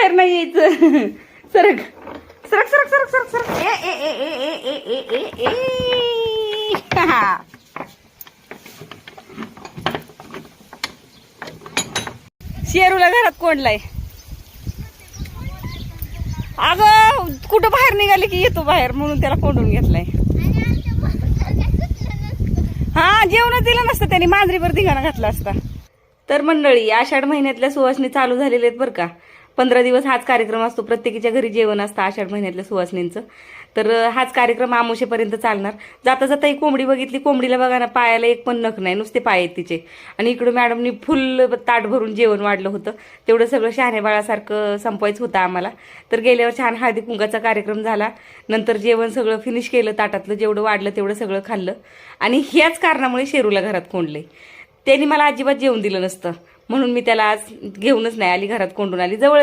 बाहेर नाही यायचं. सरक सरक सरक सरक सरक सरक. ए ए ए ए ए ए ए ए. शेरूला घरात कोंडलाय. अगं कुठं बाहेर निघाले की येतो बाहेर, म्हणून त्याला कोंडून घेतलाय. हा जेवण दिलं नसतं त्यांनी, मांजरीवर धिंगाणा घातला असता. तर मंडळी, आषाढ महिन्यातल्या सुवासनी चालू झालेले आहेत बरं का. 15 दिवस हाच कार्यक्रम असतो. प्रत्येकीच्या घरी जेवण असतं आषाढ महिन्यातल्या सुवासनींचं. तर हाच कार्यक्रम आमुषेपर्यंत चालणार. जाता जाता ही कोंबडी बघितली. कोंबडीला बघा ना, पायाला एक पण नख नाही, नुसते पाय आहेत तिचे. आणि इकडं मॅडमनी फुल ताट भरून जेवण वाढलं होतं. तेवढं सगळं शहाणे बाळासारखं संपवायचं होतं आम्हाला. तर गेल्यावर छान हळदी कुंकाचा कार्यक्रम झाला. नंतर जेवण सगळं फिनिश केलं. ताटातलं जेवढं वाढलं तेवढं सगळं खाल्लं. आणि ह्याच कारणामुळे शेरूला घरात कोंडले. त्यांनी मला अजिबात जेवण दिलं नसतं, म्हणून मी त्याला आज घेऊनच नाही आली, घरात कोंडून आली. जवळ